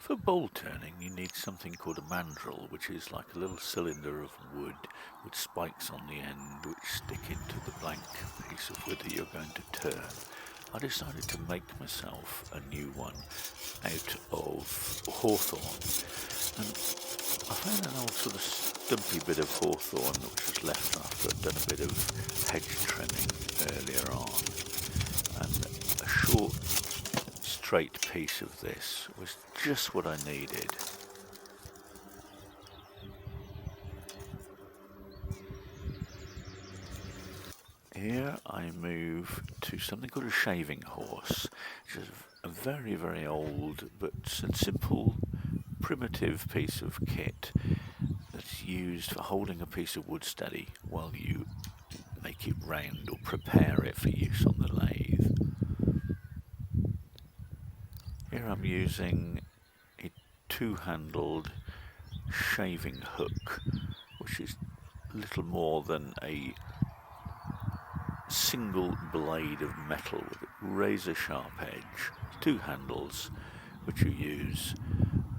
For bowl turning, you need something called a mandrel, which is like a little cylinder of wood with spikes on the end which stick into the blank piece of wood that you're going to turn. I decided to make myself a new one out of hawthorn, and I found an old sort of stumpy bit of hawthorn which was left after I'd done a bit of hedge trimming earlier on, and a short straight piece of this was just what I needed. Here I move to something called a shaving horse, which is a very, very old but simple, primitive piece of kit that's used for holding a piece of wood steady while you make it round or prepare it for use on the lathe. Here I'm using a two-handled shaving hook, which is little more than a single blade of metal with a razor sharp edge, two handles which you use.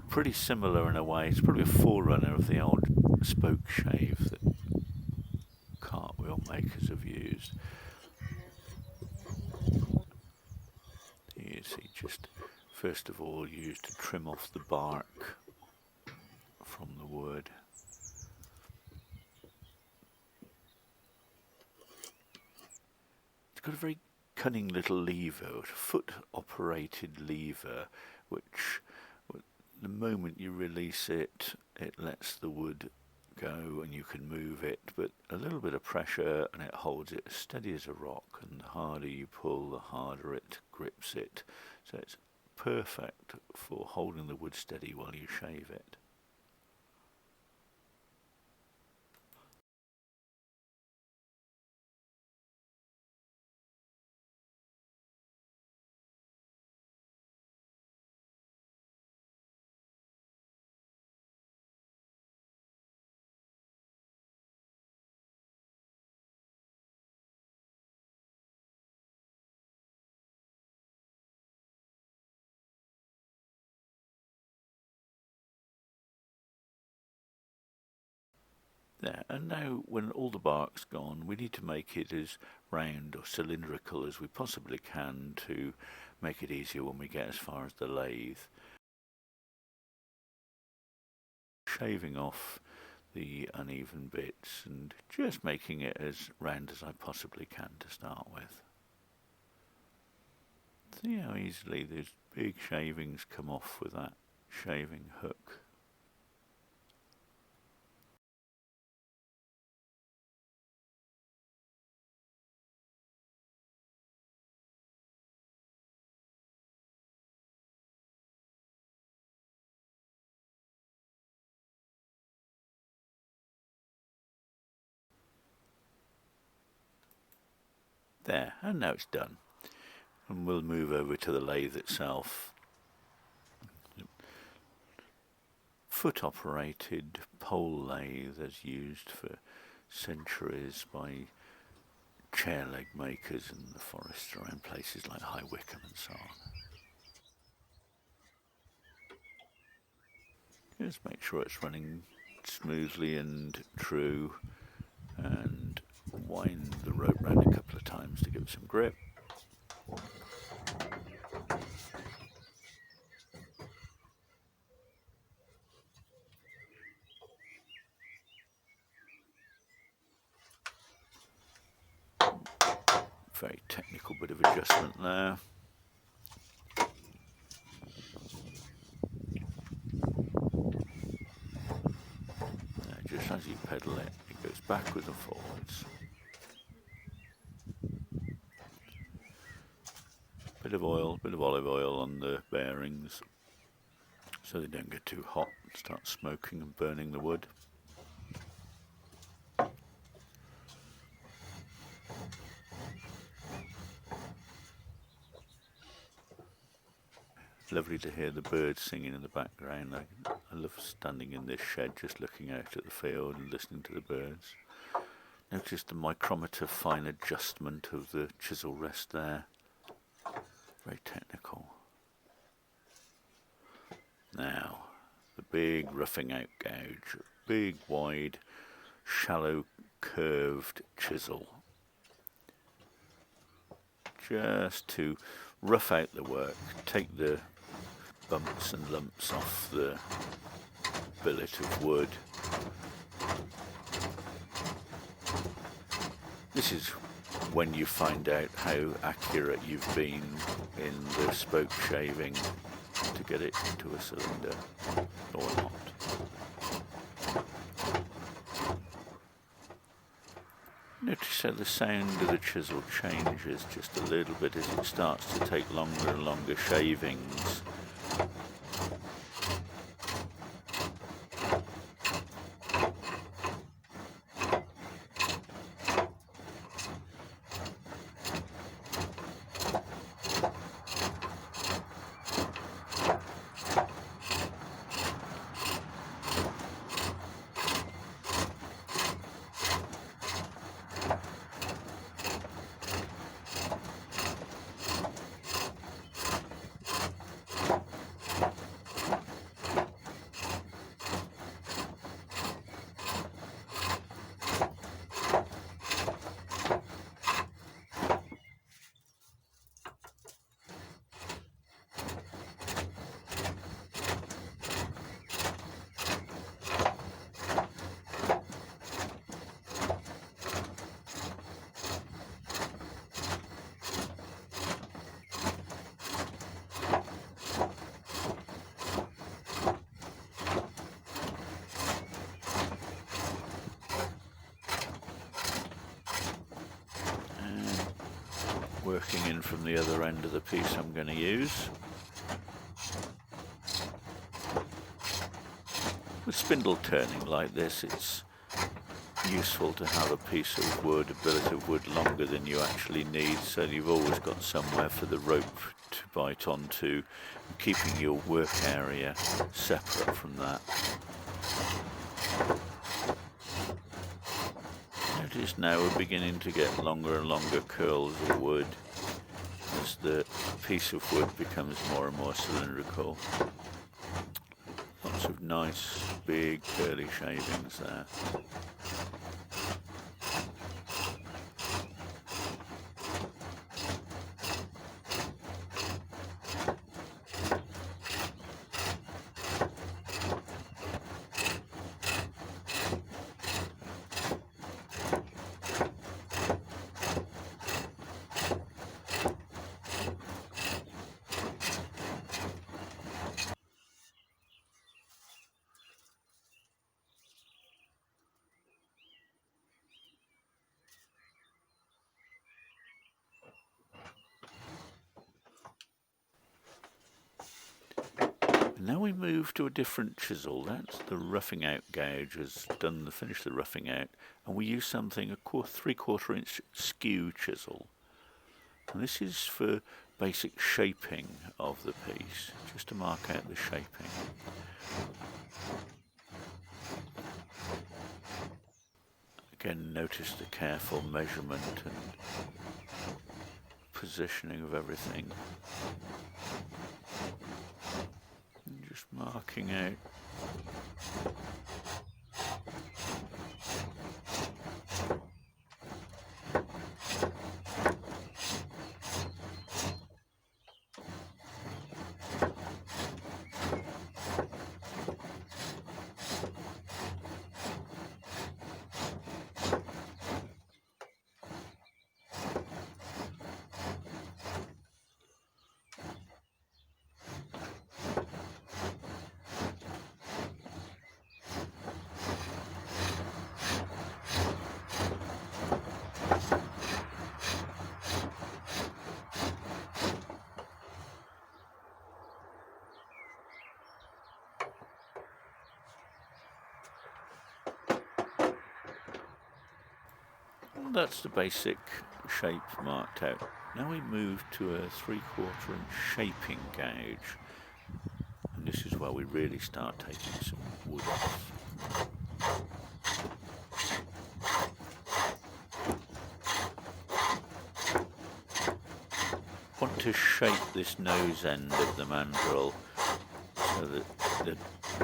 Pretty similar in a way, it's probably a forerunner of the old spoke shave that cartwheel makers have used. You see, just first of all used to trim off the bark from the wood. It's got a very cunning little lever, a foot operated lever, which the moment you release it, it lets the wood go and you can move it, but a little bit of pressure and it holds it as steady as a rock, and the harder you pull, the harder it grips it. So it's perfect for holding the wood steady while you shave it. There, and now when all the bark's gone, we need to make it as round or cylindrical as we possibly can to make it easier when we get as far as the lathe. Shaving off the uneven bits and just making it as round as I possibly can to start with. See how easily those big shavings come off with that shaving hook. There, and now it's done. And we'll move over to the lathe itself. Foot operated pole lathe as used for centuries by chair leg makers in the forests around places like High Wycombe and so on. Just make sure it's running smoothly and true, and wind the rope round a couple of times to give it some grip. Very technical bit of adjustment there. Just as you pedal it, it goes backwards and forwards. Bit of oil, bit of olive oil on the bearings so they don't get too hot and start smoking and burning the wood. Lovely to hear the birds singing in the background. I love standing in this shed just looking out at the field and listening to the birds. Notice the micrometer fine adjustment of the chisel rest there. Very technical. Now big roughing out gouge, a big, wide, shallow, curved chisel, just to rough out the work, take the bumps and lumps off the billet of wood. This is when you find out how accurate you've been in the spoke shaving to get it into a cylinder or not. Notice how the sound of the chisel changes just a little bit as it starts to take longer and longer shavings. Working in from the other end of the piece I'm going to use. With spindle turning like this, it's useful to have a piece of wood, a billet of wood longer than you actually need, so you've always got somewhere for the rope to bite onto, keeping your work area separate from that. Notice now we're beginning to get longer and longer curls of wood as the piece of wood becomes more and more cylindrical. Lots of nice big curly shavings there. Now we move to a different chisel. That's the roughing out gouge has finished the roughing out, and we use something, a 3/4 inch skew chisel. And this is for basic shaping of the piece, just to mark out the shaping. Again, notice the careful measurement and positioning of everything. Just marking out that's the basic shape marked out. Now we move to a 3/4 inch shaping gouge, and this is where we really start taking some wood off. Want to shape this nose end of the mandrel So that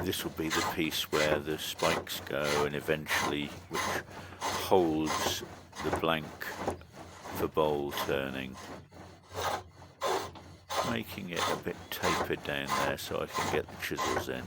this will be the piece where the spikes go, and eventually which holds the blank for bowl turning, making it a bit tapered down there so I can get the chisels in.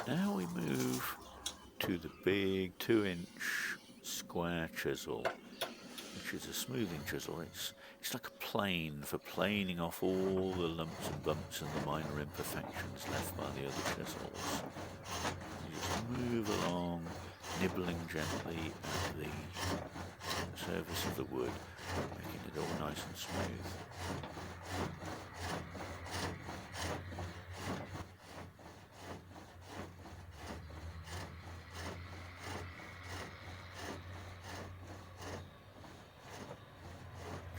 Now we move to the big 2-inch square chisel, which is a smoothing chisel. It's like a plane for planing off all the lumps and bumps and the minor imperfections left by the other chisels. You just move along, nibbling gently at the surface of the wood, making it all nice and smooth.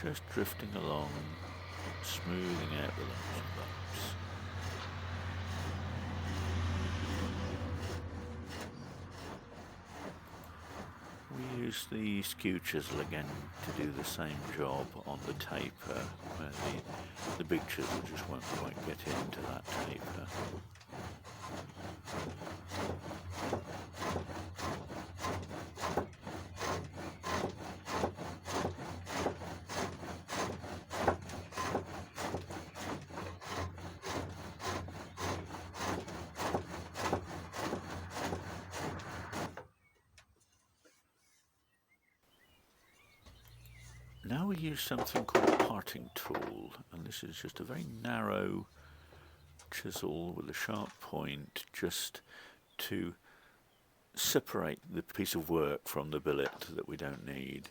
Just drifting along, smoothing out the lumps and bumps. We use the skew chisel again to do the same job on the taper, where the big chisel just won't quite get into that taper. Now we use something called a parting tool, and this is just a very narrow chisel with a sharp point just to separate the piece of work from the billet that we don't need.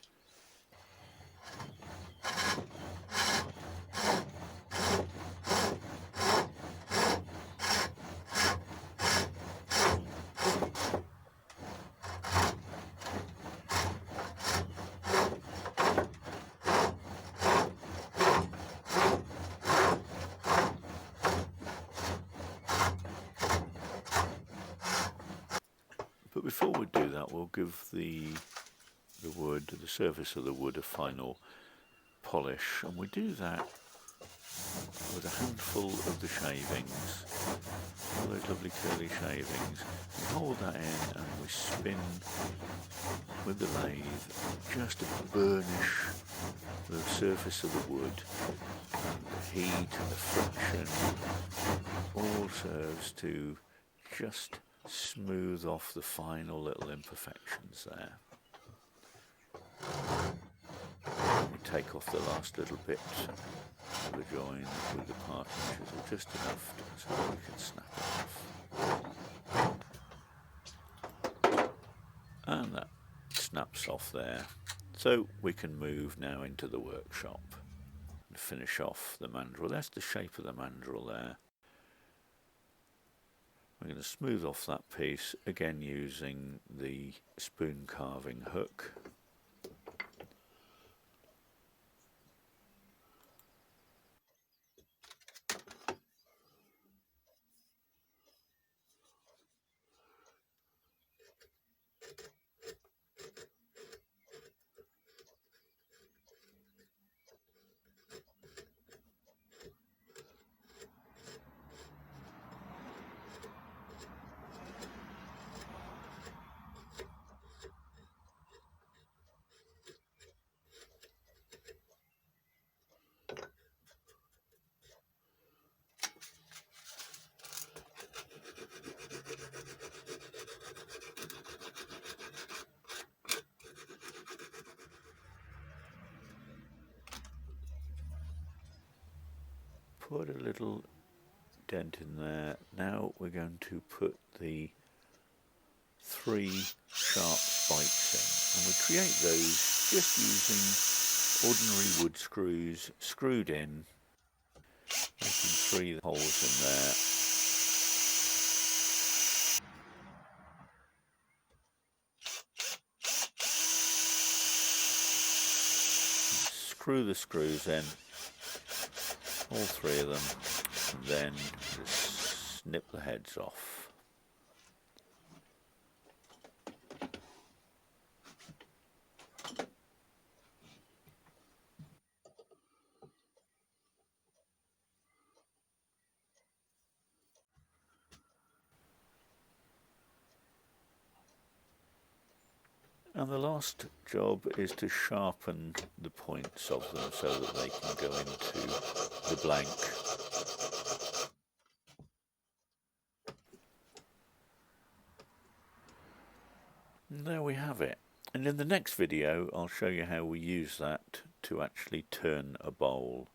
But before we do that, we'll give the wood, the surface of the wood, a final polish, and we do that with a handful of the shavings, all those lovely curly shavings. We hold that in and we spin with the lathe just to burnish the surface of the wood, and the heat and the friction all serves to just smooth off the final little imperfections there. We take off the last little bit of the join with the parting chisel, just enough so that we can snap it off. And that snaps off there. So we can move now into the workshop and finish off the mandrel. That's the shape of the mandrel there. We're going to smooth off that piece, again using the spoon carving hook. put a little dent in there. Now we're going to put the 3 sharp spikes in, and we create those just using ordinary wood screws screwed in, making 3 holes in there. Screw the screws in, all 3 of them, and then just snip the heads off. And the last job is to sharpen the points of them so that they can go into the blank. And there we have it. And in the next video I'll show you how we use that to actually turn a bowl.